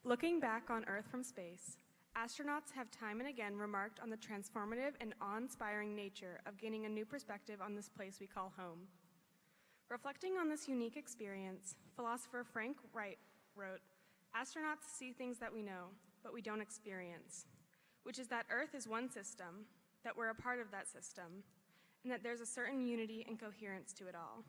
Looking back on Earth from space, astronauts have time and again remarked on the transformative and awe-inspiring nature of gaining a new perspective on this place we call home. Reflecting on this unique experience, philosopher Frank Wright wrote, "Astronauts see things that we know, but we don't experience, which is that Earth is one system, that we're a part of that system, and that there's a certain unity and coherence to it all."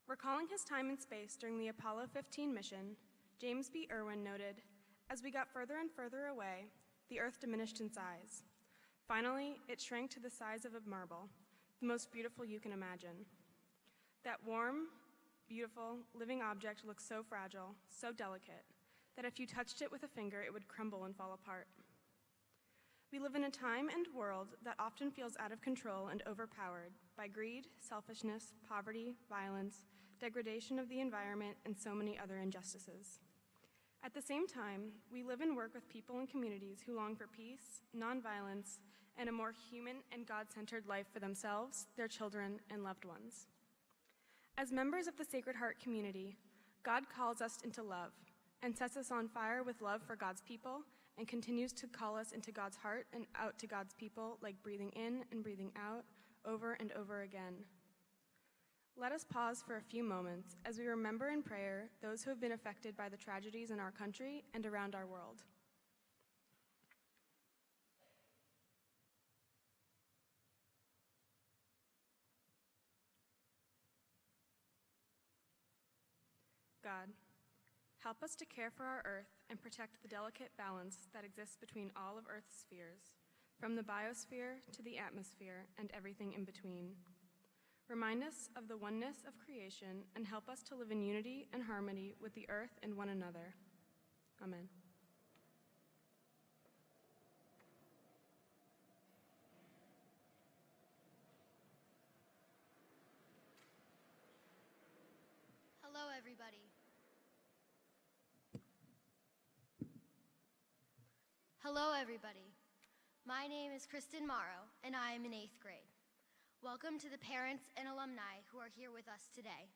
Recalling his time in space during the Apollo 15 mission, James B. Irwin noted, "As we got further and further away, the Earth diminished in size. Finally, it shrank to the size of a marble, the most beautiful you can imagine. That warm, beautiful, living object looked so fragile, so delicate, that if you touched it with a finger, it would crumble and fall apart." We live in a time and world that often feels out of control and overpowered by greed, selfishness, poverty, violence, degradation of the environment, and so many other injustices. At the same time, we live and work with people and communities who long for peace, nonviolence, and a more human and God-centered life for themselves, their children, and loved ones. As members of the Sacred Heart community, God calls us into love and sets us on fire with love for God's people and continues to call us into God's heart and out to God's people, like breathing in and breathing out over and over again. Let us pause for a few moments as we remember in prayer those who have been affected by the tragedies in our country and around our world. God, help us to care for our Earth and protect the delicate balance that exists between all of Earth's spheres, from the biosphere to the atmosphere and everything in between. Remind us of the oneness of creation and help us to live in unity and harmony with the Earth and one another. Amen. Hello, everybody. Hello, everybody. My name is Kristen Morrow, and I am in 8th grade. Welcome to the parents and alumni who are here with us today.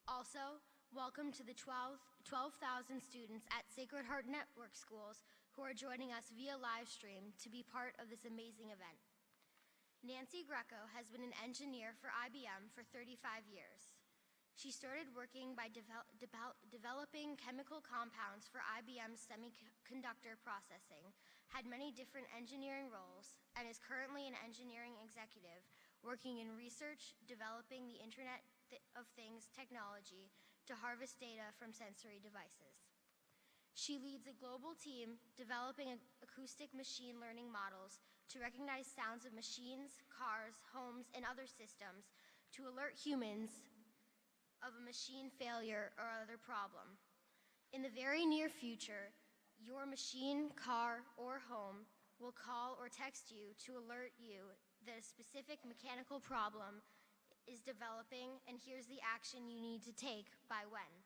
Also, welcome to the 12,000 students at Sacred Heart Network schools who are joining us via live stream to be part of this amazing event. Nancy Greco has been an engineer for IBM for 35 years. She started working by developing chemical compounds for IBM's semiconductor processing, had many different engineering roles, and is currently an engineering executive working in research, developing the Internet of Things technology to harvest data from sensory devices. She leads a global team developing acoustic machine learning models to recognize sounds of machines, cars, homes, and other systems to alert humans of a machine failure or other problem. In the very near future, your machine, car, or home will call or text you to alert you that a specific mechanical problem is developing, and here's the action you need to take by when.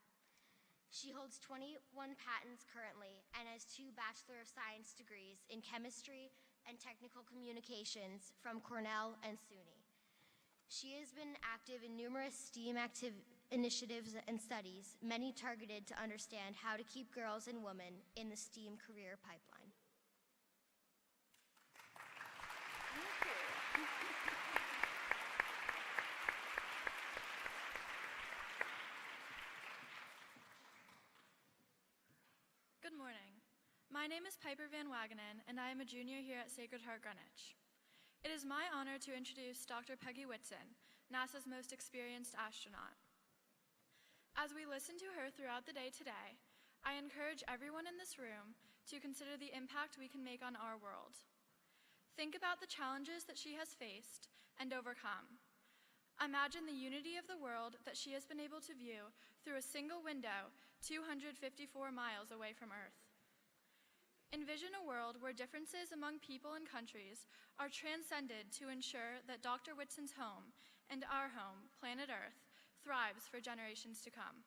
She holds 21 patents currently and has 2 Bachelor of Science degrees in chemistry and technical communications from Cornell and SUNY. She has been active in numerous STEAM initiatives and studies, many targeted to understand how to keep girls and women in the STEAM career pipeline. Good morning. My name is Piper Van Wagenen, and I am a junior here at Sacred Heart Greenwich. It is my honor to introduce Dr. Peggy Whitson, NASA's most experienced astronaut. As we listen to her throughout the day today, I encourage everyone in this room to consider the impact we can make on our world. Think about the challenges that she has faced and overcome. Imagine the unity of the world that she has been able to view through a single window 254 miles away from Earth. Envision a world where differences among people and countries are transcended to ensure that Dr. Whitson's home and our home, planet Earth, thrives for generations to come.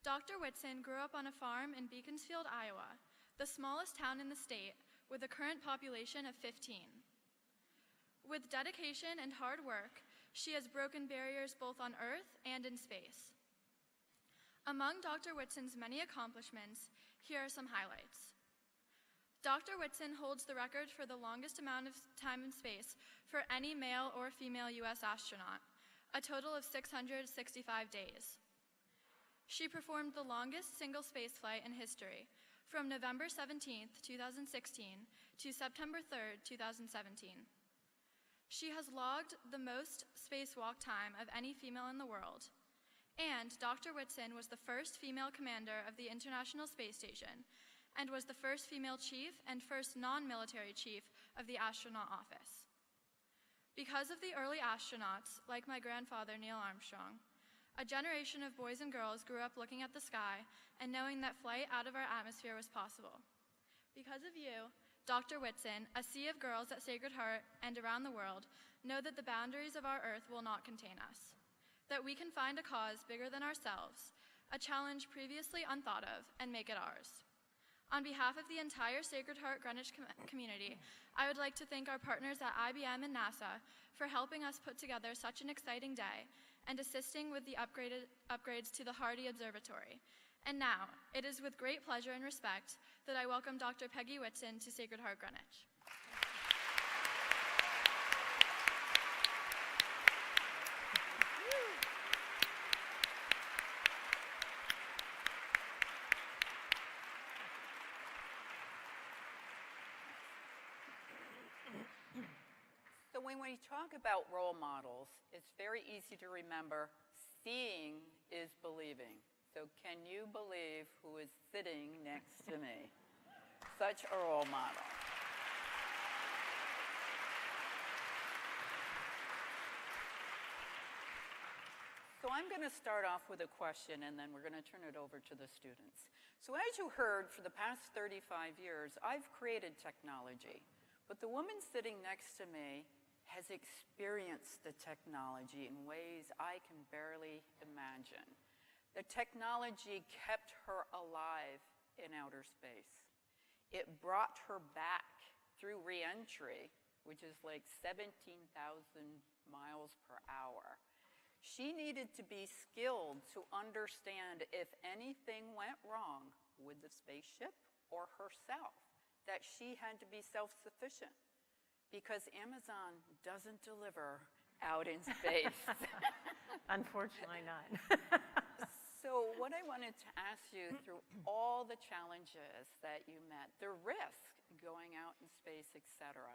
Dr. Whitson grew up on a farm in Beaconsfield, Iowa, the smallest town in the state with a current population of 15. With dedication and hard work, she has broken barriers both on Earth and in space. Among Dr. Whitson's many accomplishments, here are some highlights. Dr. Whitson holds the record for the longest amount of time in space for any male or female U.S. astronaut, a total of 665 days. She performed the longest single spaceflight in history, from November 17, 2016 to September 3, 2017. She has logged the most spacewalk time of any female in the world, and Dr. Whitson was the first female commander of the International Space Station and was the first female chief and first non-military chief of the astronaut office. Because of the early astronauts, like my grandfather Neil Armstrong, a generation of boys and girls grew up looking at the sky and knowing that flight out of our atmosphere was possible. Because of you, Dr. Whitson, a sea of girls at Sacred Heart and around the world know that the boundaries of our Earth will not contain us, that we can find a cause bigger than ourselves, a challenge previously unthought of, and make it ours. On behalf of the entire Sacred Heart Greenwich community, I would like to thank our partners at IBM and NASA for helping us put together such an exciting day and assisting with the upgrades to the Hardy Observatory. And now, it is with great pleasure and respect that I welcome Dr. Peggy Whitson to Sacred Heart Greenwich. When we talk about role models, it's very easy to remember seeing is believing. So can you believe who is sitting next to me? Such a role model. So I'm going to start off with a question, and then we're going to turn it over to the students. So as you heard, for the past 35 years, I've created technology. But the woman sitting next to me has experienced the technology in ways I can barely imagine. The technology kept her alive in outer space. It brought her back through re-entry, which is like 17,000 miles per hour. She needed to be skilled to understand if anything went wrong with the spaceship or herself, that she had to be self-sufficient. Because Amazon doesn't deliver out in space. Unfortunately not. So what I wanted to ask you, through all the challenges that you met, the risk going out in space, et cetera,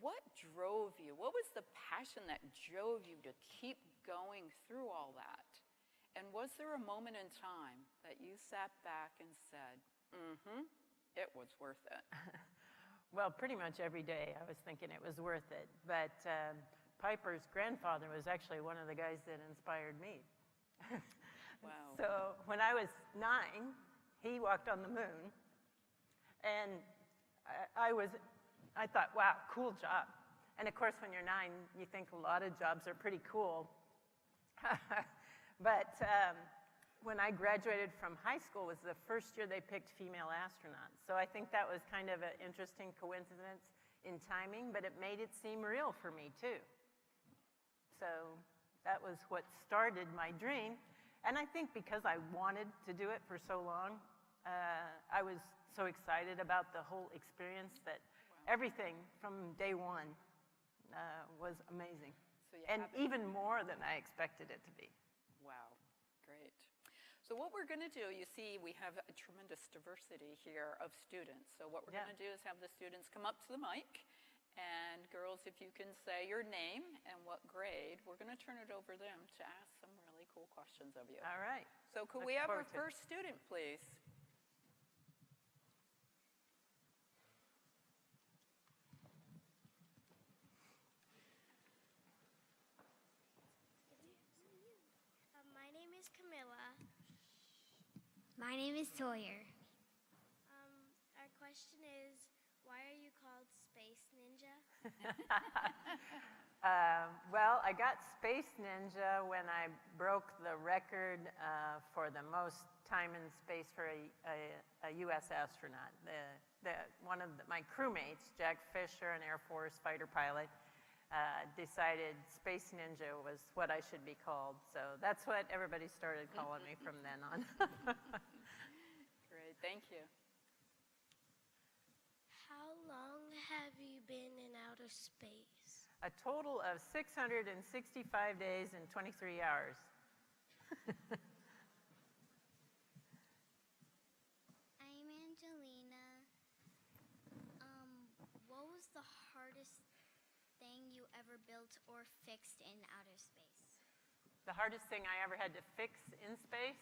what drove you? What was the passion that drove you to keep going through all that? And was there a moment in time that you sat back and said, it was worth it? Well, pretty much every day I was thinking it was worth it. But Piper's grandfather was actually one of the guys that inspired me. Wow. So when I was 9, he walked on the moon. And I thought, wow, cool job. And of course, when you're 9, you think a lot of jobs are pretty cool. But when I graduated from high school was the first year they picked female astronauts. So I think that was kind of an interesting coincidence in timing, but it made it seem real for me too. So that was what started my dream. And I think because I wanted to do it for so long, I was so excited about the whole experience that everything from day one was amazing. So and even more than I expected it to be. Wow, great. So what we're going to do, you see, we have a tremendous diversity here of students. So what we're going to do is have the students come up to the mic. And girls, if you can say your name and what grade, we're going to turn it over to them to ask some really cool questions of you. All right. So could we have our first student, please? My name is Camilla. My name is Sawyer. Our question is, why are you called Space Ninja? Well, I got Space Ninja when I broke the record for the most time in space for a U.S. astronaut. One of my crewmates, Jack Fisher, an Air Force fighter pilot, decided Space Ninja was what I should be called. So that's what everybody started calling me from then on. Great, thank you. How long have you been in outer space? A total of 665 days and 23 hours. I'm Angelina. What was the hardest thing you ever built or fixed in outer space? The hardest thing I ever had to fix in space?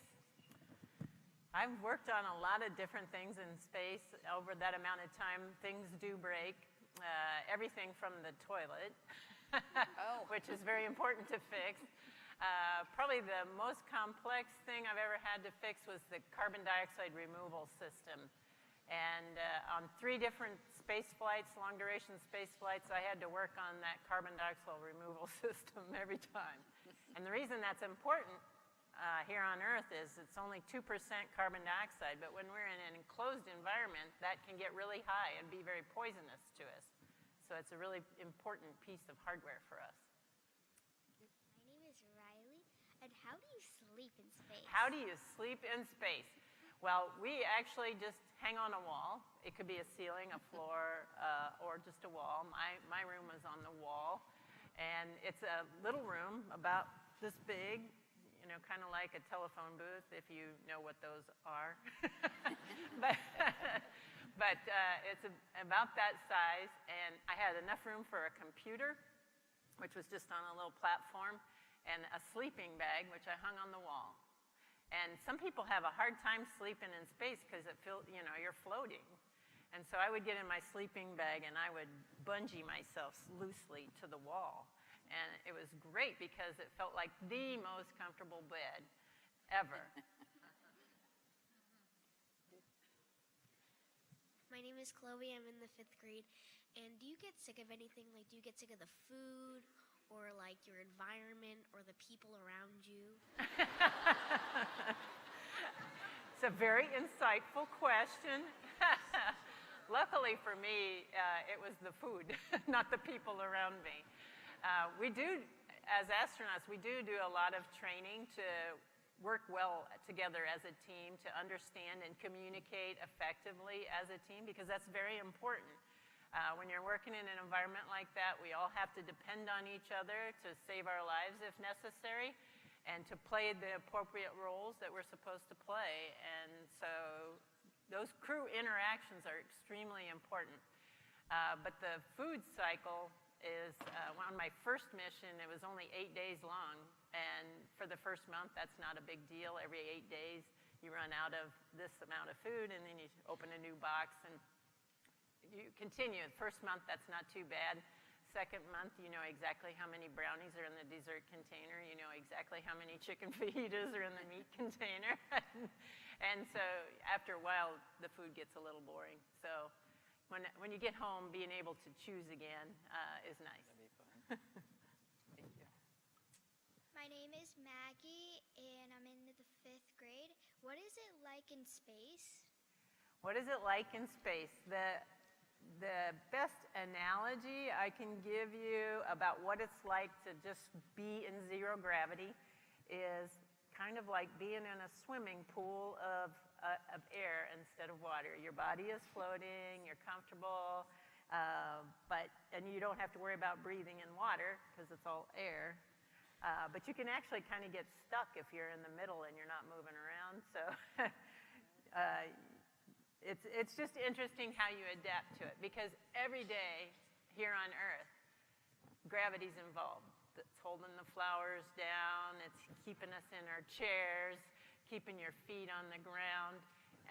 I've worked on a lot of different things in space. Over that amount of time, things do break. Everything from the toilet, which is very important to fix. Probably the most complex thing I've ever had to fix was the carbon dioxide removal system. And on 3 different space flights, long-duration space flights, I had to work on that carbon dioxide removal system every time. And the reason that's important here on Earth is it's only 2% carbon dioxide, but when we're in an enclosed environment, that can get really high and be very poisonous to us. So it's a really important piece of hardware for us. My name is Riley, and how do you sleep in space? How do you sleep in space? Well, we actually just hang on a wall. It could be a ceiling, a floor, or just a wall. My room was on the wall, and it's a little room about this big, you know, kind of like a telephone booth, if you know what those are. but it's about that size, and I had enough room for a computer, which was just on a little platform, and a sleeping bag, which I hung on the wall. And some people have a hard time sleeping in space because it feels, you know, you're floating. And so I would get in my sleeping bag and I would bungee myself loosely to the wall. And it was great because it felt like the most comfortable bed ever. My name is Chloe. I'm in the 5th grade. And do you get sick of anything? Like, do you get sick of the food or like your environment or the people around you? It's a very insightful question. Luckily for me, it was the food, not the people around me. We do, as astronauts, we do a lot of training to work well together as a team, to understand and communicate effectively as a team, because that's very important. When you're working in an environment like that, we all have to depend on each other to save our lives if necessary, and to play the appropriate roles that we're supposed to play. And so those crew interactions are extremely important. But the food cycle is, on my first mission, it was only 8 days long. And for the first month, that's not a big deal. Every 8 days, you run out of this amount of food, and then you open a new box, and you continue. The first month, that's not too bad. Second month, you know exactly how many brownies are in the dessert container. You know exactly how many chicken fajitas are in the meat container. And so after a while, the food gets a little boring. So when you get home, being able to choose again is nice. That'd be fun. Thank you. My name is Maggie, and I'm in the 5th grade. What is it like in space? What is it like in space? The best analogy I can give you about what it's like to just be in zero gravity is kind of like being in a swimming pool of air instead of water. Your body is floating, you're comfortable, and you don't have to worry about breathing in water because it's all air. But you can actually kind of get stuck if you're in the middle and you're not moving around. So it's just interesting how you adapt to it, because every day here on Earth, gravity's involved. It's holding the flowers down, it's keeping us in our chairs, keeping your feet on the ground,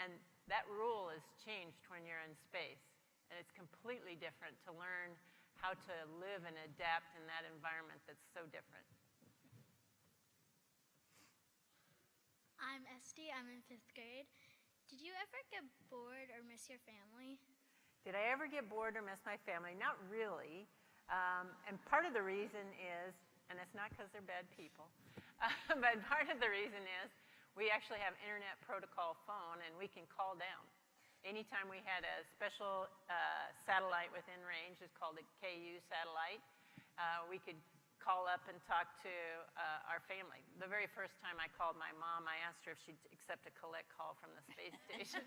and that rule is changed when you're in space. And it's completely different to learn how to live and adapt in that environment that's so different. I'm Esty, I'm in 5th grade. Did you ever get bored or miss your family? Did I ever get bored or miss my family? Not really. And part of the reason is, and it's not because they're bad people, but part of the reason is we actually have internet protocol phone, and we can call down. Anytime we had a special satellite within range, it's called a KU satellite, we could call up and talk to our family. The very first time I called my mom, I asked her if she'd accept a collect call from the space station.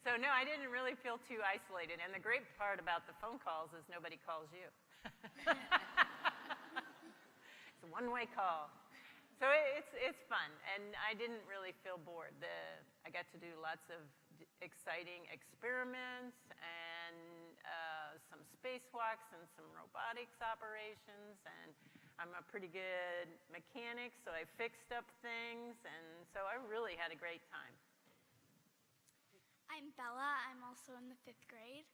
So no, I didn't really feel too isolated. And the great part about the phone calls is nobody calls you. It's a one-way call. So it's fun, and I didn't really feel bored. I got to do lots of exciting experiments and some spacewalks and some robotics operations, and I'm a pretty good mechanic, so I fixed up things, and so I really had a great time. I'm Bella. I'm also in the 5th grade.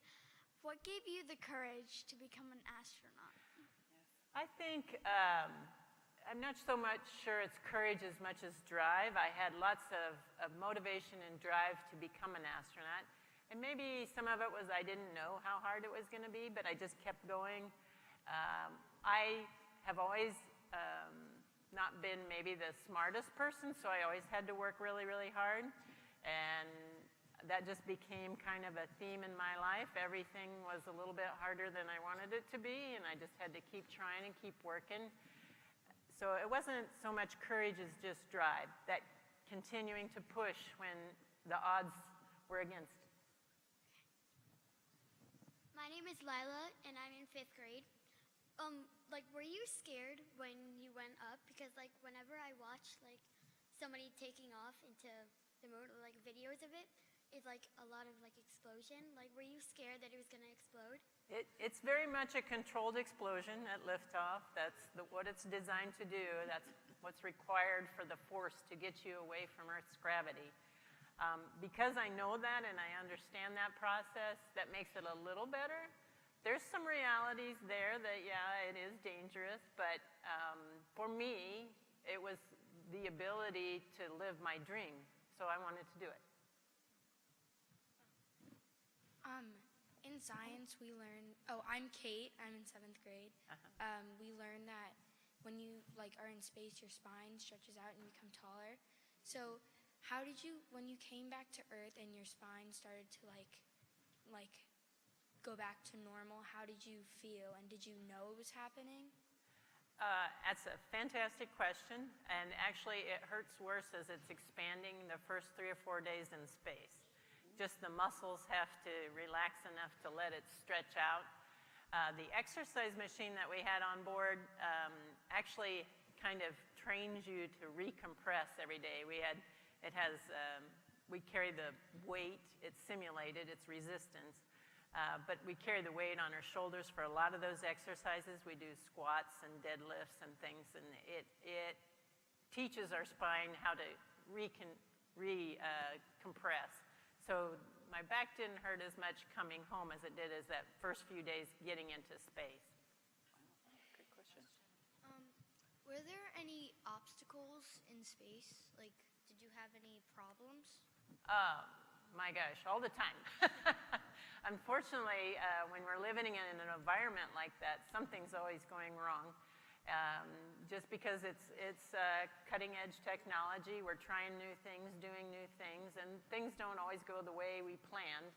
What gave you the courage to become an astronaut? I think I'm not so much sure it's courage as much as drive. I had lots of motivation and drive to become an astronaut. And maybe some of it was I didn't know how hard it was going to be, but I just kept going. I have always not been maybe the smartest person, so I always had to work really, really hard. And that just became kind of a theme in my life. Everything was a little bit harder than I wanted it to be, and I just had to keep trying and keep working. So it wasn't so much courage as just drive, that continuing to push when the odds were against. My name is Lila, and I'm in 5th grade. Were you scared when you went up? Because, whenever I watch, somebody taking off into the moon, videos of it, it's, a lot of, explosion. Were you scared that it was going to explode? It's very much a controlled explosion at liftoff. That's what it's designed to do. That's what's required for the force to get you away from Earth's gravity. Because I know that and I understand that process, that makes it a little better. There's some realities there that, yeah, it is dangerous, but for me, it was the ability to live my dream, so I wanted to do it. In science, we learn, I'm Kate, I'm in 7th grade. We learn that when you are in space, your spine stretches out and you become taller. So how did you, when you came back to Earth and your spine started to go back to normal, how did you feel, and did you know it was happening? That's a fantastic question, and actually it hurts worse as it's expanding the first 3 or 4 days in space. Just the muscles have to relax enough to let it stretch out. The exercise machine that we had on board actually kind of trains you to recompress every day. We carry the weight, it's simulated, it's resistance, but we carry the weight on our shoulders for a lot of those exercises. We do squats and deadlifts and things, and it teaches our spine how to compress. So my back didn't hurt as much coming home as it did as that first few days getting into space. Good question. Were there any obstacles in space? Did you have any problems? My gosh, all the time. Unfortunately, when we're living in an environment like that, something's always going wrong. Just because it's cutting-edge technology, we're trying new things, doing new things, and things don't always go the way we planned.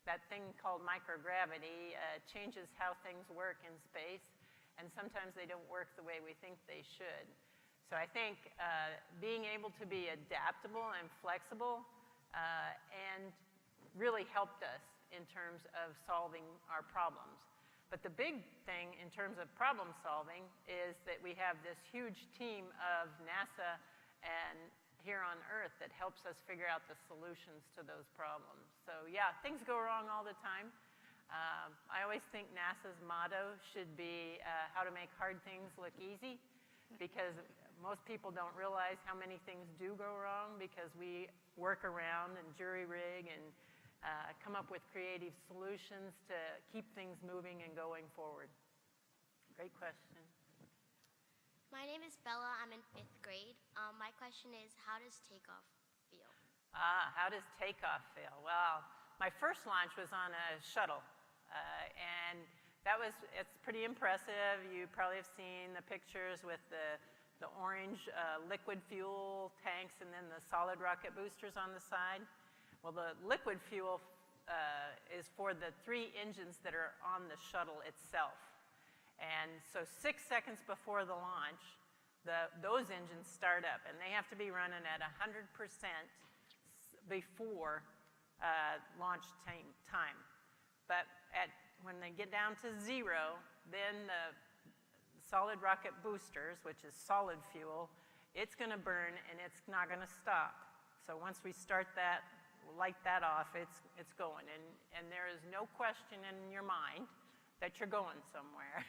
That thing called microgravity changes how things work in space, and sometimes they don't work the way we think they should. So I think being able to be adaptable and flexible and really helped us in terms of solving our problems. But the big thing in terms of problem solving is that we have this huge team of NASA and here on Earth that helps us figure out the solutions to those problems. So yeah, things go wrong all the time. I always think NASA's motto should be how to make hard things look easy, because most people don't realize how many things do go wrong because we work around and jury rig and come up with creative solutions to keep things moving and going forward. Great question. My name is Bella. I'm in 5th grade. My question is, how does takeoff feel? How does takeoff feel? Well, my first launch was on a shuttle, and it's pretty impressive. You probably have seen the pictures with the orange liquid fuel tanks and then the solid rocket boosters on the side. Well, the liquid fuel is for the 3 engines that are on the shuttle itself. And so 6 seconds before the launch, those engines start up, and they have to be running at 100% before launch time. But when they get down to 0, then the solid rocket boosters, which is solid fuel, it's going to burn and it's not going to stop. So once we start that, light that off, it's going. And there is no question in your mind that you're going somewhere.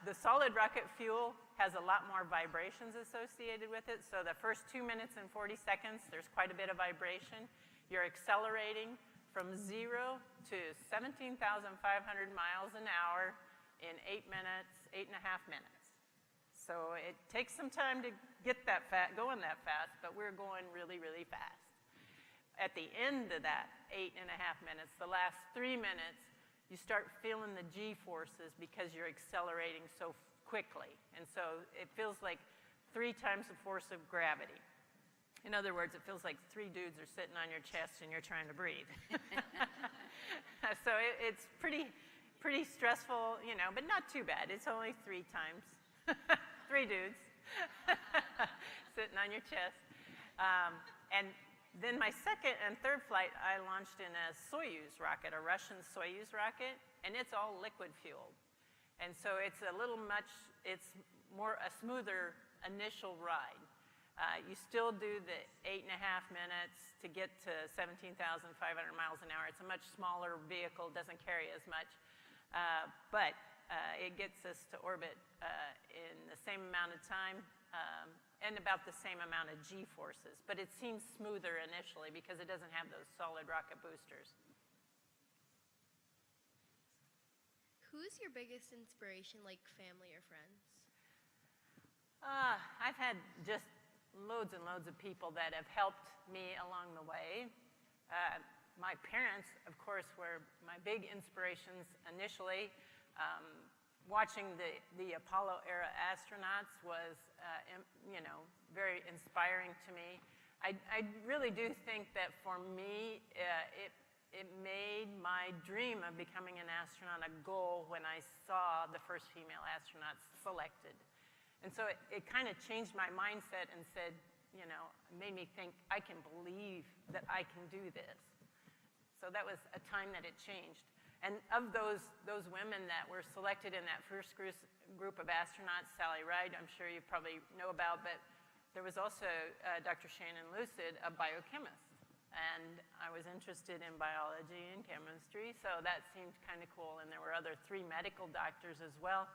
The solid rocket fuel has a lot more vibrations associated with it. So the first 2 minutes and 40 seconds, there's quite a bit of vibration. You're accelerating from 0 to 17,500 miles an hour in 8 minutes, 8.5 minutes. So it takes some time to get going that fast, but we're going really, really fast. At the end of that 8.5 minutes, the last 3 minutes, you start feeling the G-forces because you're accelerating so quickly. And so it feels like 3 times the force of gravity. In other words, it feels like 3 dudes are sitting on your chest and you're trying to breathe. So it's pretty stressful, but not too bad. It's only 3 times. 3 dudes sitting on your chest. And then my second and third flight, I launched in a Soyuz rocket, a Russian Soyuz rocket, and it's all liquid fueled. And so it's more a smoother initial ride. You still do the 8.5 minutes to get to 17,500 miles an hour. It's a much smaller vehicle, doesn't carry as much, but it gets us to orbit in the same amount of time and about the same amount of G-forces. But it seems smoother initially because it doesn't have those solid rocket boosters. Who's your biggest inspiration, like family or friends? I've had just loads and loads of people that have helped me along the way. My parents, of course, were my big inspirations initially. Watching the Apollo-era astronauts was, very inspiring to me. I really do think that for me, it made my dream of becoming an astronaut a goal when I saw the first female astronauts selected. And so it kind of changed my mindset and said, made me think, I can believe that I can do this. So that was a time that it changed. And of those women that were selected in that first group of astronauts, Sally Ride, I'm sure you probably know about, but there was also Dr. Shannon Lucid, a biochemist. And I was interested in biology and chemistry, so that seemed kind of cool. And there were other 3 medical doctors as well.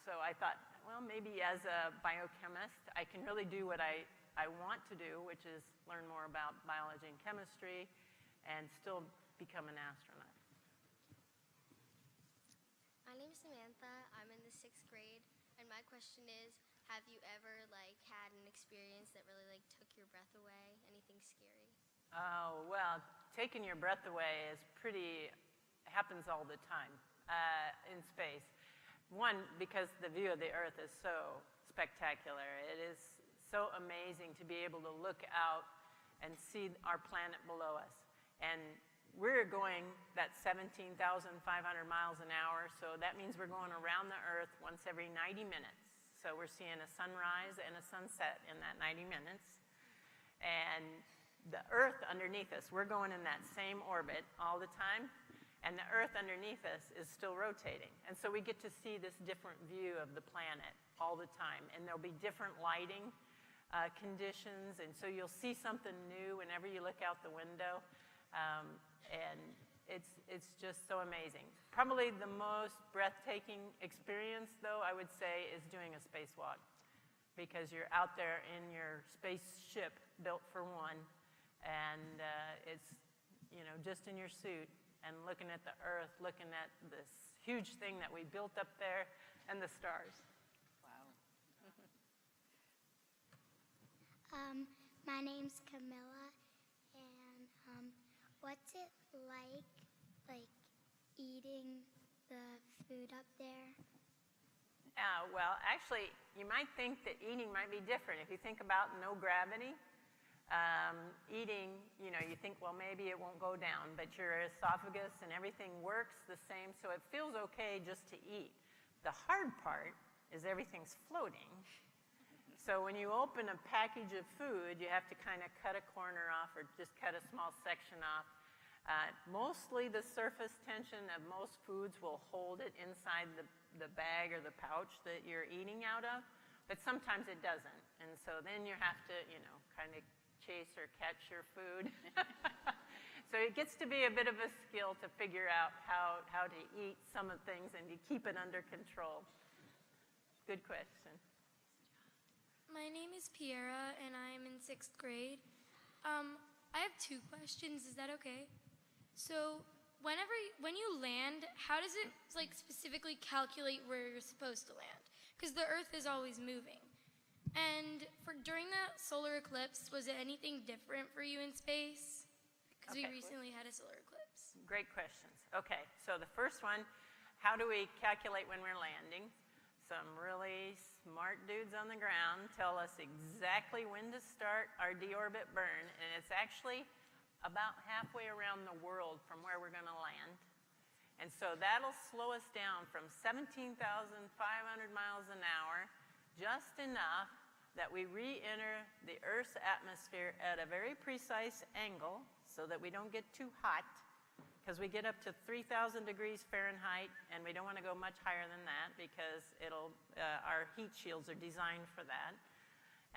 So I thought, well, maybe as a biochemist, I can really do what I want to do, which is learn more about biology and chemistry and still become an astronaut. My name's Samantha. I'm in the 6th grade, and my question is, have you ever had an experience that really took your breath away? Anything scary? Oh, well, taking your breath away happens all the time in space. One, because the view of the Earth is so spectacular. It is so amazing to be able to look out and see our planet below us. And we're going that 17,500 miles an hour, so that means we're going around the Earth once every 90 minutes. So we're seeing a sunrise and a sunset in that 90 minutes. And the Earth underneath us, we're going in that same orbit all the time, and the Earth underneath us is still rotating. And so we get to see this different view of the planet all the time, and there'll be different lighting conditions, and so you'll see something new whenever you look out the window. And it's just so amazing. Probably the most breathtaking experience, though, I would say, is doing a spacewalk, because you're out there in your spaceship built for one, and it's just in your suit and looking at the Earth, looking at this huge thing that we built up there and the stars. Wow. My name's Camilla, and what's it like eating the food up there? Well, actually, you might think that eating might be different. If you think about no gravity, Eating, you think, well, maybe it won't go down, but your esophagus and everything works the same, so it feels okay just to eat. The hard part is everything's floating. So when you open a package of food, you have to kind of cut a corner off or just cut a small section off. Mostly the surface tension of most foods will hold it inside the bag or the pouch that you're eating out of, but sometimes it doesn't. And so then you have to, kind of chase or catch your food. So it gets to be a bit of a skill to figure out how to eat some of things and to keep it under control. Good question. My name is Piera, and I'm in 6th grade. I have 2 questions. Is that okay? So when you land, how does it specifically calculate where you're supposed to land? Because the Earth is always moving. And during that solar eclipse, was it anything different for you in space? Because we recently had a solar eclipse. Great questions. Okay, so the first one, how do we calculate when we're landing? Some really smart dudes on the ground tell us exactly when to start our deorbit burn, and it's actually about halfway around the world from where we're going to land. And so that'll slow us down from 17,500 miles an hour, just enough that we re-enter the Earth's atmosphere at a very precise angle so that we don't get too hot, because we get up to 3,000 degrees Fahrenheit, and we don't want to go much higher than that because our heat shields are designed for that.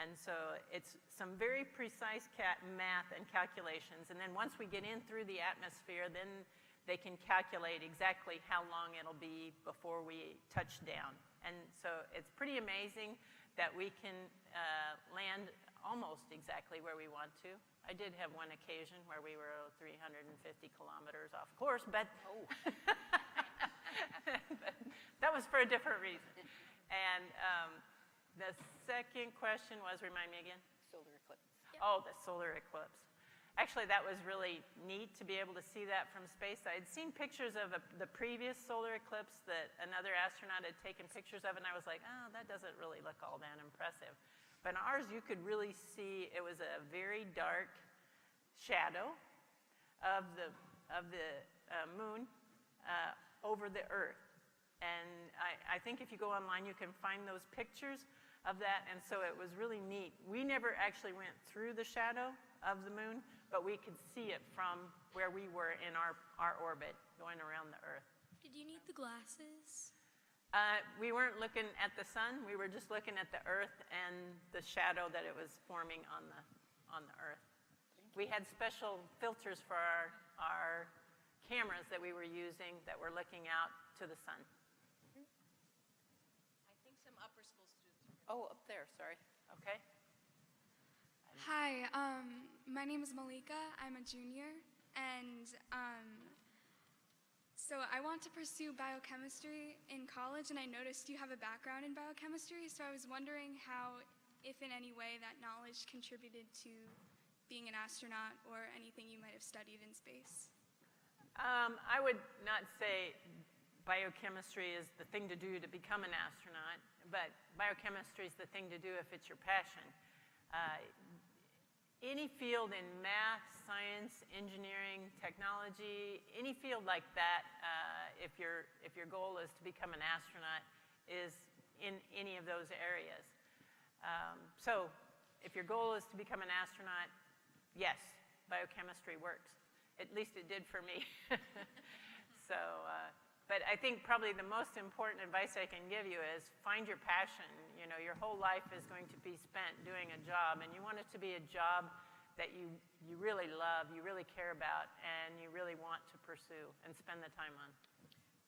And so it's some very precise math and calculations. And then once we get in through the atmosphere, then they can calculate exactly how long it'll be before we touch down. And so it's pretty amazing that we can land almost exactly where we want to. I did have one occasion where we were 350 kilometers off course, but that was for a different reason. And the second question was, remind me again? Solar eclipse. Oh, the solar eclipse. Actually, that was really neat to be able to see that from space. I had seen pictures of the previous solar eclipse that another astronaut had taken pictures of, and I was like, oh, that doesn't really look all that impressive. But in ours, you could really see it was a very dark shadow of the moon over the Earth. And I think if you go online, you can find those pictures of that, and so it was really neat. We never actually went through the shadow of the moon, but we could see it from where we were in our orbit going around the Earth. Did you need the glasses? We weren't looking at the sun. We were just looking at the Earth and the shadow that it was forming on the Earth. We had special filters for our cameras that we were using that were looking out to the sun. I think some upper school students. Oh, up there, sorry. Okay. Hi, my name is Malika. I'm a junior, and so I want to pursue biochemistry in college, and I noticed you have a background in biochemistry, so I was wondering how, if in any way, that knowledge contributed to being an astronaut or anything you might have studied in space. I would not say biochemistry is the thing to do to become an astronaut, but biochemistry is the thing to do if it's your passion. Any field in math, science, engineering, technology, any field like that, if your goal is to become an astronaut, is in any of those areas. So if your goal is to become an astronaut, yes, biochemistry works. At least it did for me. So, but I think probably the most important advice I can give you is find your passion. You know, your whole life is going to be spent doing a job, and you want it to be a job that you really love, you really care about, and you really want to pursue and spend the time on.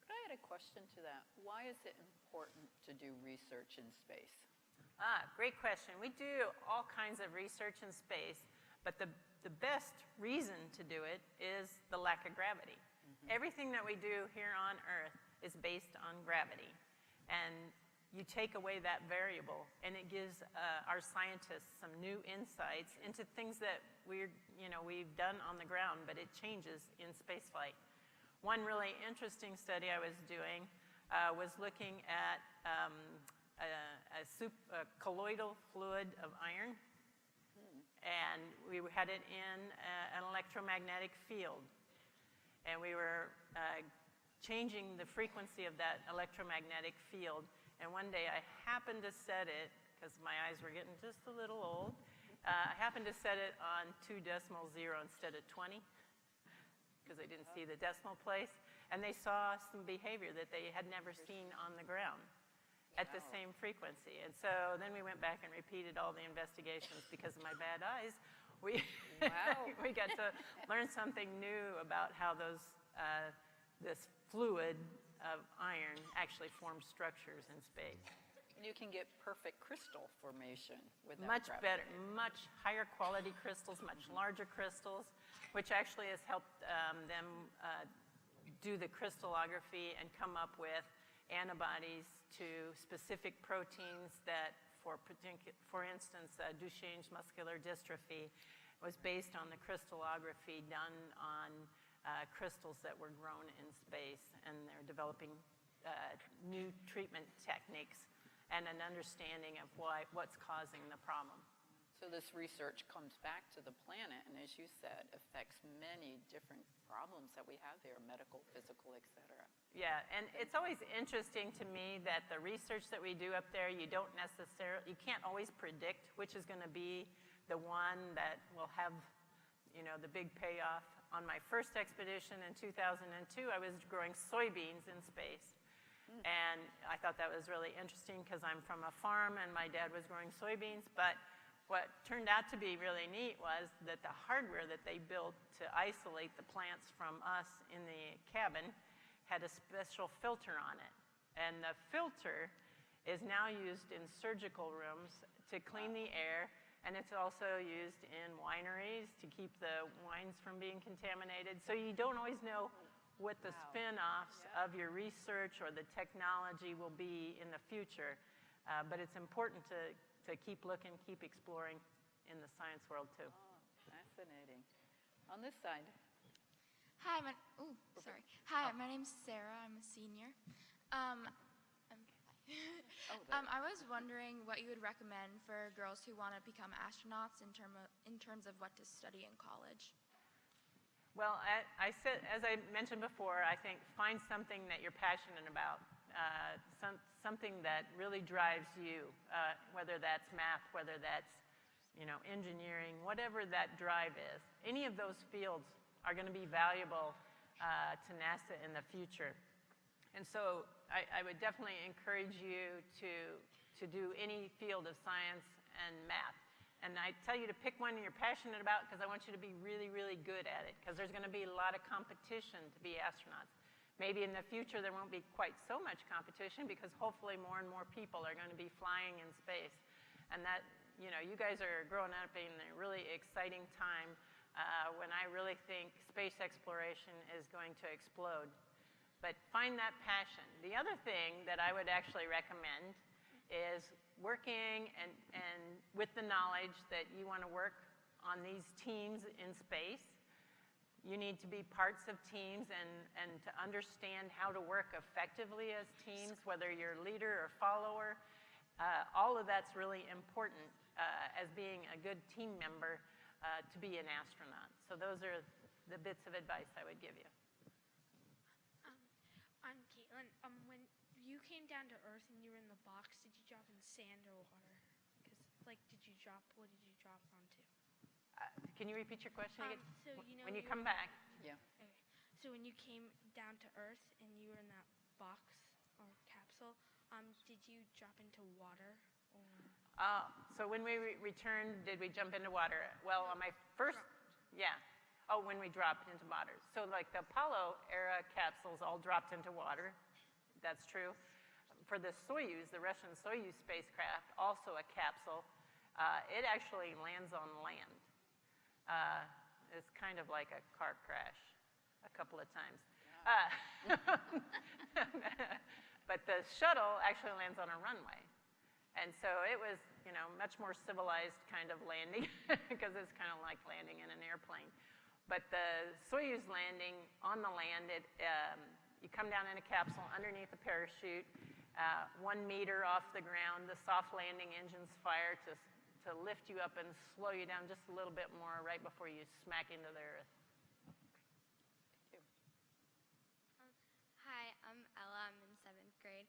Could I add a question to that? Why is it important to do research in space? Great question. We do all kinds of research in space, but the best reason to do it is the lack of gravity. Everything that we do here on Earth is based on gravity. And you take away that variable, and it gives our scientists some new insights into things that we've done on the ground, but it changes in spaceflight. One really interesting study I was doing was looking at a colloidal fluid of iron And we had it in an electromagnetic field. And we were changing the frequency of that electromagnetic field. And one day I happened to set it, because my eyes were getting just a little old, I happened to set it on 2.0 instead of 20, because they didn't see the decimal place. And they saw some behavior that they had never seen on the ground at the same frequency. And so then we went back and repeated all the investigations. Because of my bad eyes, we got to learn something new about how this fluid of iron actually forms structures in space. And you can get perfect crystal formation with that. Much better, much higher quality crystals, much larger crystals, which actually has helped them do the crystallography and come up with antibodies to specific proteins that, for instance, Duchenne's muscular dystrophy was based on the crystallography done on crystals that were grown in space, and they're developing new treatment techniques and an understanding of what's causing the problem. So this research comes back to the planet, and as you said, affects many different problems that we have here, medical, physical, et cetera. Yeah, and it's always interesting to me that the research that we do up there, you can't always predict which is going to be the one that will have, the big payoff. On my first expedition in 2002, I was growing soybeans in space. And I thought that was really interesting because I'm from a farm and my dad was growing soybeans, but what turned out to be really neat was that the hardware that they built to isolate the plants from us in the cabin had a special filter on it. And the filter is now used in surgical rooms to clean the air, and it's also used in wineries to keep the wines from being contaminated. So you don't always know what the spin-offs of your research or the technology will be in the future, but it's important to keep looking, keep exploring in the science world too. Oh, fascinating. On this side. Hi, my name's Sarah. I'm a senior. I was wondering what you would recommend for girls who want to become astronauts in terms of what to study in college. Well, as I mentioned before, I think find something that you're passionate about. Something that really drives you, whether that's math, whether that's engineering, whatever that drive is. Any of those fields are going to be valuable to NASA in the future. And so I would definitely encourage you to do any field of science and math. And I tell you to pick one you're passionate about because I want you to be really, really good at it, because there's going to be a lot of competition to be astronauts. Maybe in the future there won't be quite so much competition because hopefully more and more people are going to be flying in space. And that, you guys are growing up in a really exciting time when I really think space exploration is going to explode. But find that passion. The other thing that I would actually recommend is working and with the knowledge that you want to work on these teams in space. You need to be parts of teams and to understand how to work effectively as teams, whether you're leader or follower. All of that's really important as being a good team member to be an astronaut. So those are the bits of advice I would give you. I'm Caitlin. When you came down to Earth and you were in the box, did you drop in sand or water? What did you drop onto? Can you repeat your question again? So when you come back. Yeah. Okay. So when you came down to Earth and you were in that box or capsule, did you drop into water or? So when we returned, did we jump into water? Well, on my first, yeah. Oh, when we dropped into water. So like the Apollo era capsules all dropped into water. That's true. For the Soyuz, the Russian Soyuz spacecraft, also a capsule, it actually lands on land. It's kind of like a car crash a couple of times. But the shuttle actually lands on a runway. And so it was, much more civilized kind of landing because it's kind of like landing in an airplane. But the Soyuz landing on the land, you come down in a capsule underneath the parachute, 1 meter off the ground. The soft landing engines fire to to lift you up and slow you down just a little bit more right before you smack into the earth. Thank you. Hi, I'm Ella. I'm in 7th grade.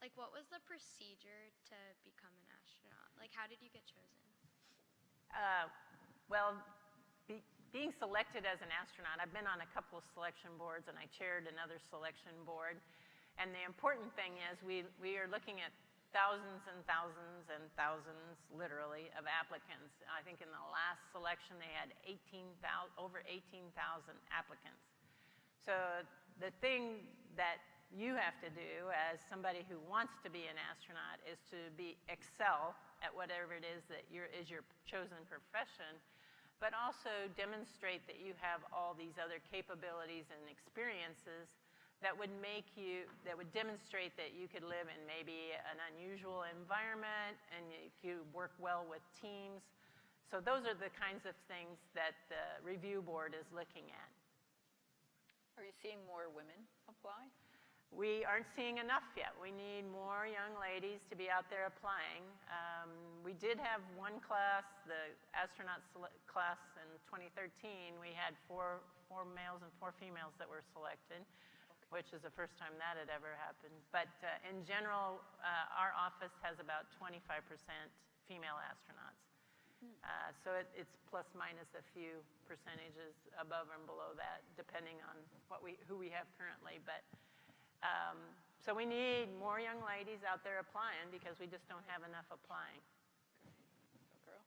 Like, what was the procedure to become an astronaut? Like, how did you get chosen? Well, being selected as an astronaut, I've been on a couple of selection boards, and I chaired another selection board. And the important thing is we are looking at thousands and thousands and thousands, literally, of applicants. I think in the last selection they had over 18,000 applicants. So the thing that you have to do as somebody who wants to be an astronaut is to excel at whatever it is that is your chosen profession, but also demonstrate that you have all these other capabilities and experiences that would demonstrate that you could live in maybe an unusual environment and you work well with teams. So those are the kinds of things that the review board is looking at. Are you seeing more women apply? We aren't seeing enough yet. We need more young ladies to be out there applying. We did have one class, the astronaut class in 2013. We had four males and 4 females that were selected, which is the first time that had ever happened. But in general, our office has about 25% female astronauts. So it's plus minus a few percentages above and below that, depending on who we have currently. But so we need more young ladies out there applying because we just don't have enough applying. Go girls.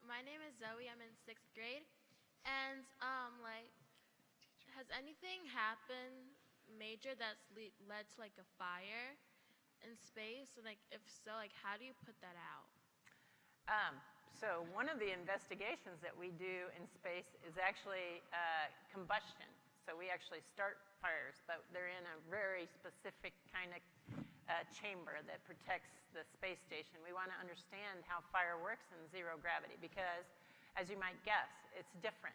My name is Zoe. I'm in 6th grade. And has anything happened major that's led to like a fire in space? And if so, how do you put that out? So one of the investigations that we do in space is actually combustion. So we actually start fires, but they're in a very specific kind of chamber that protects the space station. We want to understand how fire works in zero gravity because, as you might guess, it's different.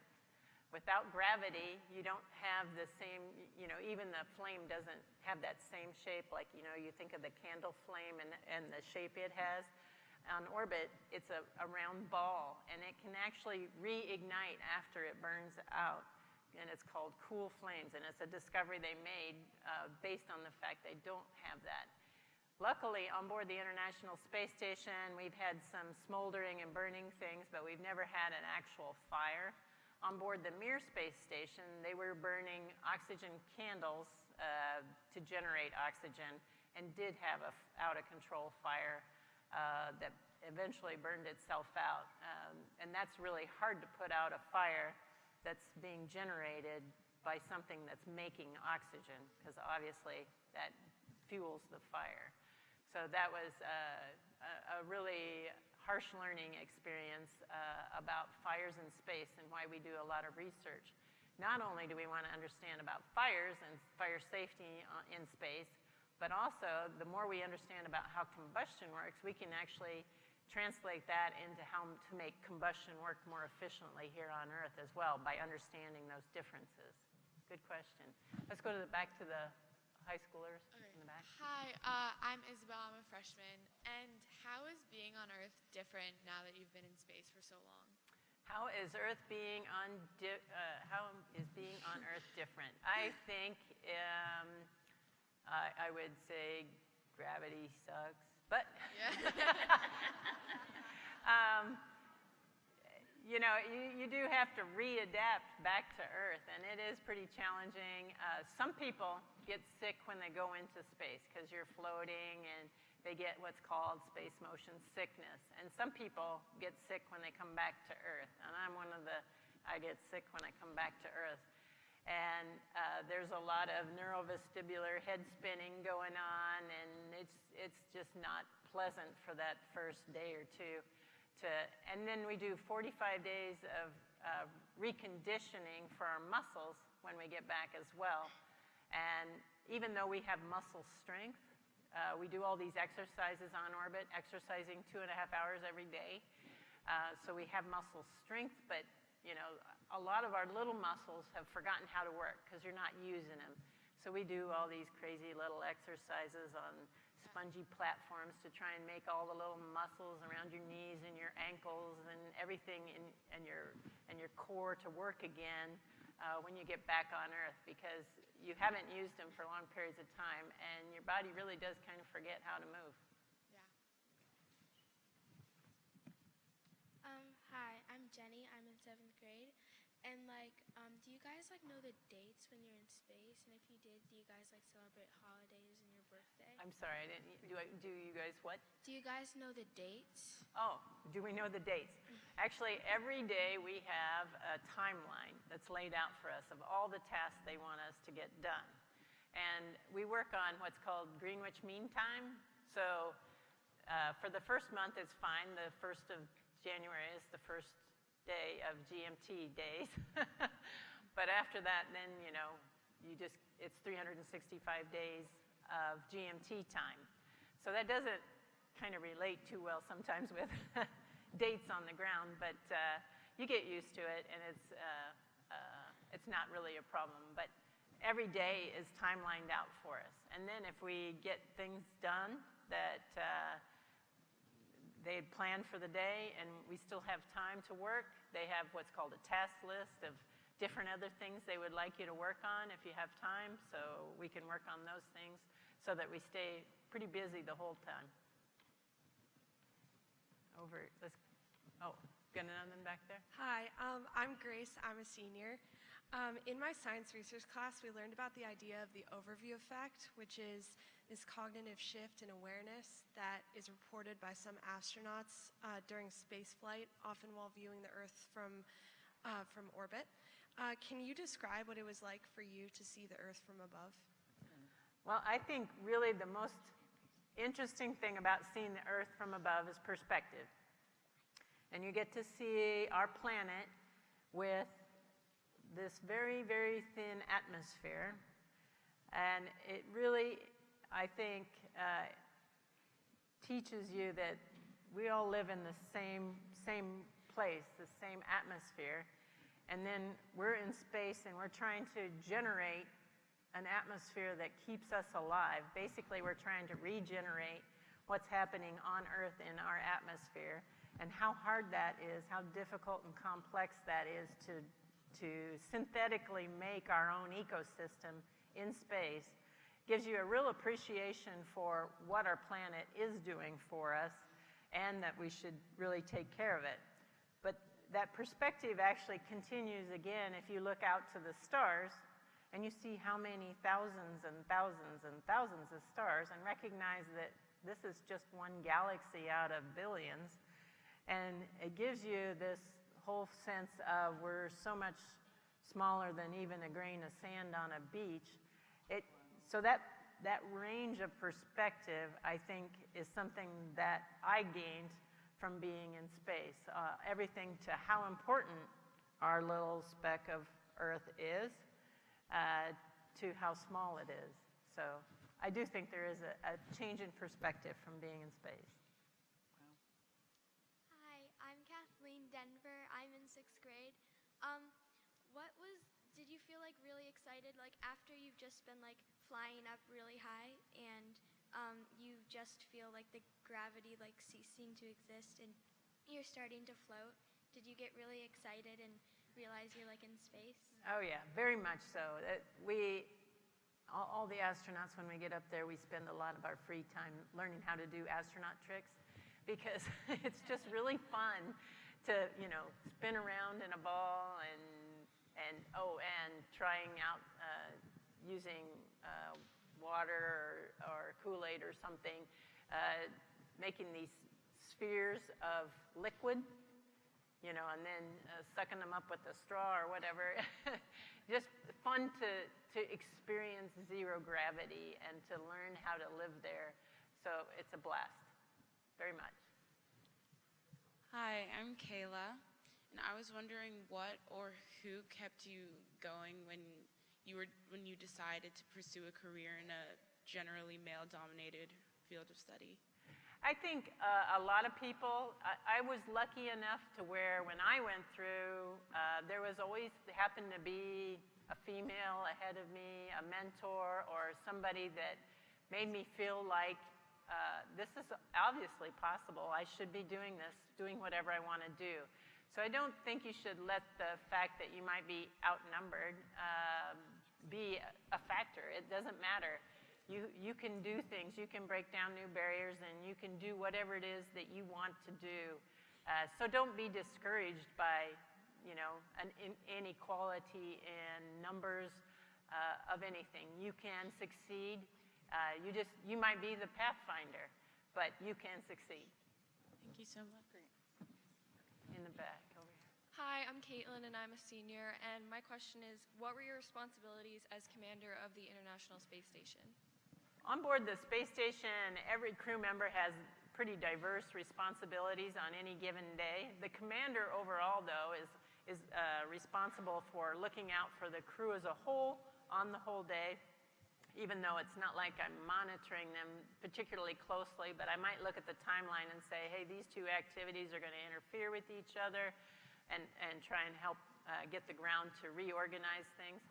Without gravity, you don't have the same, even the flame doesn't have that same shape. Like, you think of the candle flame and the shape it has. On orbit, it's a round ball, and it can actually reignite after it burns out. And it's called cool flames, and it's a discovery they made based on the fact they don't have that. Luckily, on board the International Space Station, we've had some smoldering and burning things, but we've never had an actual fire. On board the Mir Space Station, they were burning oxygen candles to generate oxygen and did have a out-of-control fire that eventually burned itself out. And that's really hard to put out a fire that's being generated by something that's making oxygen, because obviously that fuels the fire. So that was a really harsh learning experience about fires in space and why we do a lot of research. Not only do we want to understand about fires and fire safety in space, but also the more we understand about how combustion works, we can actually translate that into how to make combustion work more efficiently here on Earth as well by understanding those differences. Good question. Let's go back to the high schoolers in the back. Hi, I'm Isabel. I'm a freshman. And how is being on Earth different now that you've been in space for so long? How is being on Earth different? I think I would say gravity sucks, but you do have to readapt back to Earth, and it is pretty challenging. Some people get sick when they go into space because you're floating and they get what's called space motion sickness. And some people get sick when they come back to Earth. And I'm I get sick when I come back to Earth. And there's a lot of neurovestibular head spinning going on, and it's just not pleasant for that first day or two. And then we do 45 days of reconditioning for our muscles when we get back as well. And even though we have muscle strength, we do all these exercises on orbit, exercising 2.5 hours every day. So we have muscle strength, but a lot of our little muscles have forgotten how to work because you're not using them. So we do all these crazy little exercises on spongy platforms to try and make all the little muscles around your knees and your ankles and everything and your core to work again when you get back on Earth, because you haven't used them for long periods of time, and your body really does kind of forget how to move. Hi, I'm Jenny. I'm in 7th grade. And do you guys know the dates when you're in space? And if you did, do you guys celebrate holidays and your birthday? I'm sorry, I didn't. Do you guys what? Do you guys know the dates? Oh, do we know the dates? Actually, every day we have a timeline that's laid out for us of all the tasks they want us to get done. And we work on what's called Greenwich Mean Time. So for the first month, it's fine. The 1st of January is the first day of GMT days. But after that, then, it's 365 days of GMT time. So that doesn't kind of relate too well sometimes with dates on the ground, but you get used to it, and it's not really a problem. But every day is timelined out for us. And then if we get things done that they had planned for the day and we still have time to work, they have what's called a task list of different other things they would like you to work on if you have time, so we can work on those things so that we stay pretty busy the whole time. Got another one back there? Hi, I'm Grace. I'm a senior. In my science research class, we learned about the idea of the overview effect, which is this cognitive shift in awareness that is reported by some astronauts during spaceflight, often while viewing the Earth from orbit. Can you describe what it was like for you to see the Earth from above? Well, I think really the most interesting thing about seeing the Earth from above is perspective. And you get to see our planet with this very, very thin atmosphere. And it really, I think, teaches you that we all live in the same place, the same atmosphere. And then we're in space and we're trying to generate an atmosphere that keeps us alive. Basically, we're trying to regenerate what's happening on Earth in our atmosphere, and how hard that is, how difficult and complex that is to synthetically make our own ecosystem in space. Gives you a real appreciation for what our planet is doing for us, and that we should really take care of it. But that perspective actually continues again if you look out to the stars and you see how many thousands and thousands and thousands of stars, and recognize that this is just one galaxy out of billions. And it gives you this whole sense of we're so much smaller than even a grain of sand on a beach. So that range of perspective, I think, is something that I gained from being in space. Everything to how important our little speck of Earth is, to how small it is. So I do think there is a change in perspective from being in space. Denver. I'm in 6th grade. Did you feel really excited after you've just been flying up really high and you just feel the gravity ceasing to exist and you're starting to float? Did you get really excited and realize you're in space? Oh yeah, very much so. All the astronauts, when we get up there, we spend a lot of our free time learning how to do astronaut tricks, because it's just really fun to spin around in a ball and trying out using water or Kool-Aid or something, making these spheres of liquid, and then sucking them up with a straw or whatever. Just fun to experience zero gravity and to learn how to live there. So it's a blast, very much. Hi, I'm Kayla, and I was wondering what or who kept you going when you decided to pursue a career in a generally male-dominated field of study. I think a lot of people, I was lucky enough to where when I went through, there was always happened to be a female ahead of me, a mentor, or somebody that made me feel like this is obviously possible. I should be doing this, doing whatever I want to do. So I don't think you should let the fact that you might be outnumbered be a factor. It doesn't matter. You can do things. You can break down new barriers, and you can do whatever it is that you want to do. So don't be discouraged by, an inequality in numbers of anything. You can succeed. You might be the pathfinder, but you can succeed. Thank you so much. In the back over here. Hi, I'm Caitlin, and I'm a senior, and my question is, what were your responsibilities as commander of the International Space Station? On board the space station, every crew member has pretty diverse responsibilities on any given day. The commander overall, though, is responsible for looking out for the crew as a whole on the whole day, even though it's not like I'm monitoring them particularly closely, but I might look at the timeline and say, hey, these two activities are going to interfere with each other, and try and help get the ground to reorganize things.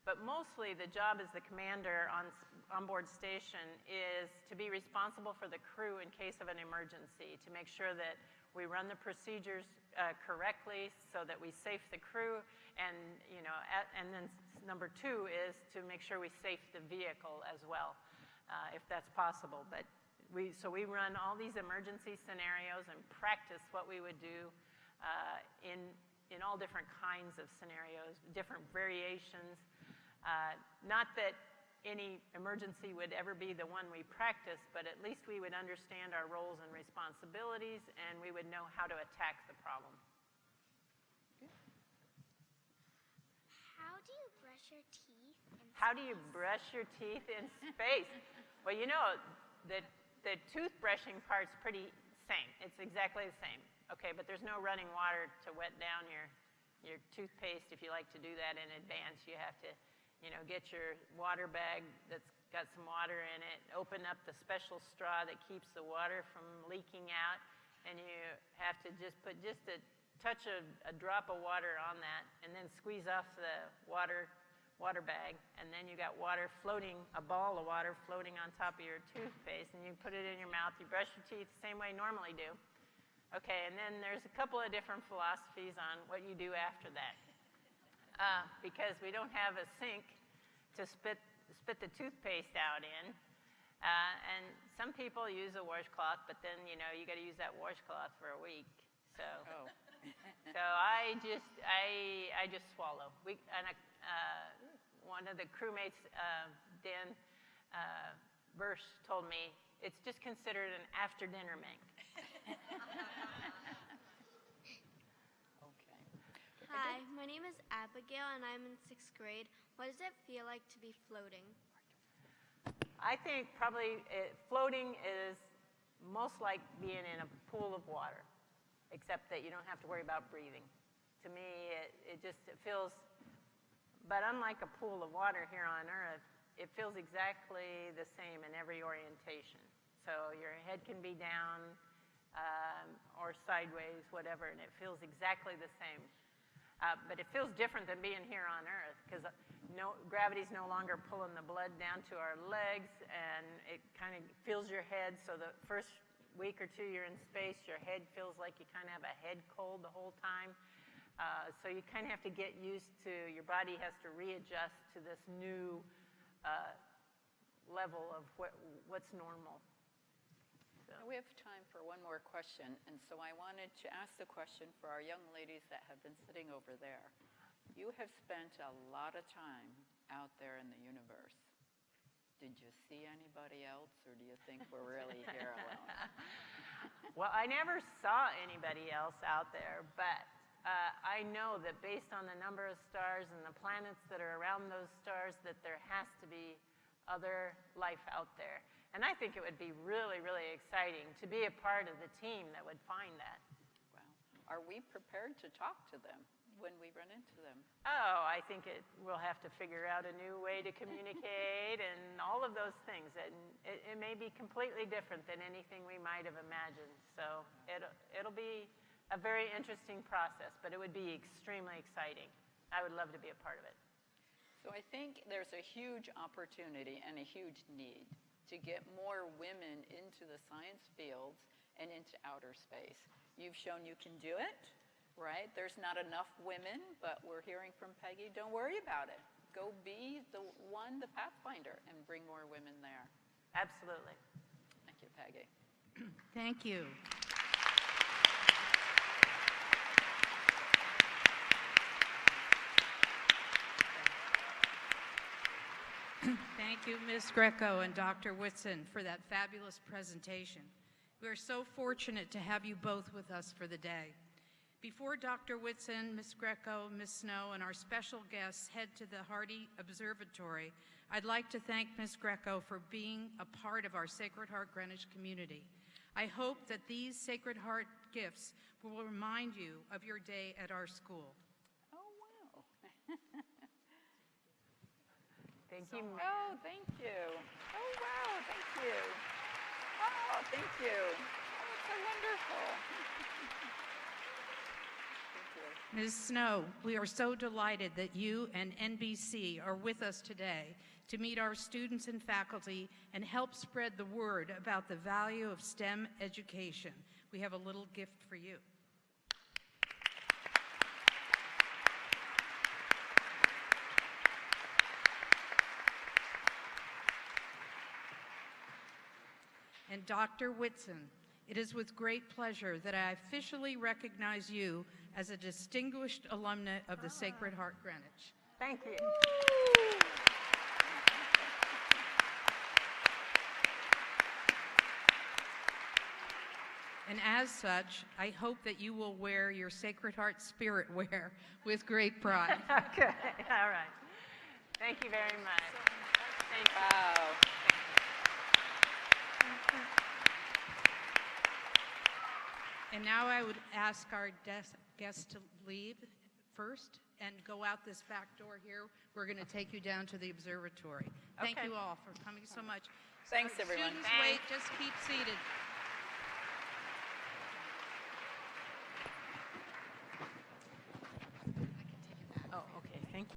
But mostly the job as the commander on board station is to be responsible for the crew in case of an emergency, to make sure that we run the procedures correctly so that we safe the crew, and then number two is to make sure we safe the vehicle as well, if that's possible. But we run all these emergency scenarios and practice what we would do in all different kinds of scenarios, different variations. Not that any emergency would ever be the one we practice, but at least we would understand our roles and responsibilities, and we would know how to attack the problem. How do you brush your teeth in space? How do you brush your teeth in space? Well, the toothbrushing part's pretty same. It's exactly the same. Okay, but there's no running water to wet down your toothpaste. If you like to do that in advance, you have to get your water bag that's got some water in it, open up the special straw that keeps the water from leaking out, and you have to just put just a touch of a drop of water on that, and then squeeze off the water bag, and then you got water floating, a ball of water floating on top of your toothpaste, and you put it in your mouth. You brush your teeth the same way you normally do. Okay, and then there's a couple of different philosophies on what you do after that. Because we don't have a sink to spit the toothpaste out in. And some people use a washcloth, but then, you got to use that washcloth for a week. So, so I just swallow. One of the crewmates, Dan Bursch, told me, it's just considered an after-dinner mank. Hi, my name is Abigail, and I'm in 6th grade. What does it feel like to be floating? I think probably floating is most like being in a pool of water, except that you don't have to worry about breathing. To me, it feels, but unlike a pool of water here on Earth, it feels exactly the same in every orientation. So your head can be down or sideways, whatever, and it feels exactly the same. But it feels different than being here on Earth, because gravity's no longer pulling the blood down to our legs, and it kind of fills your head. So the first week or two you're in space, your head feels like you kind of have a head cold the whole time. So you kind of have to get used to, your body has to readjust to this new level of what's normal. We have time for one more question, and so I wanted to ask the question for our young ladies that have been sitting over there. You have spent a lot of time out there in the universe. Did you see anybody else, or do you think we're really here alone? Well, I never saw anybody else out there, but I know that based on the number of stars and the planets that are around those stars, that there has to be other life out there. And I think it would be really, really exciting to be a part of the team that would find that. Well, are we prepared to talk to them when we run into them? Oh, I think we'll have to figure out a new way to communicate and all of those things. And it may be completely different than anything we might have imagined. So it'll be a very interesting process, but it would be extremely exciting. I would love to be a part of it. So I think there's a huge opportunity and a huge need to get more women into the science fields and into outer space. You've shown you can do it, right? There's not enough women, but we're hearing from Peggy, don't worry about it. Go be the pathfinder, and bring more women there. Absolutely. Thank you, Peggy. Thank you. Thank you, Ms. Greco and Dr. Whitson, for that fabulous presentation. We are so fortunate to have you both with us for the day. Before Dr. Whitson, Ms. Greco, Ms. Snow, and our special guests head to the Hardy Observatory, I'd like to thank Ms. Greco for being a part of our Sacred Heart Greenwich community. I hope that these Sacred Heart gifts will remind you of your day at our school. Oh, wow. Thank you. Oh, thank you. Oh, wow, thank you. Oh, thank you. Oh, it's so wonderful. Thank you. Ms. Snow, we are so delighted that you and NBC are with us today to meet our students and faculty and help spread the word about the value of STEM education. We have a little gift for you. And Dr. Whitson, it is with great pleasure that I officially recognize you as a distinguished alumna of the Sacred Heart Greenwich. Thank you. And as such, I hope that you will wear your Sacred Heart spirit wear with great pride. Okay, all right. Thank you very much. Thank you. Wow. And now I would ask our guests to leave first and go out this back door here. We're going to take you down to the observatory. Thank Okay. you all for coming so much. Thanks, everyone. Students, wait, just keep seated.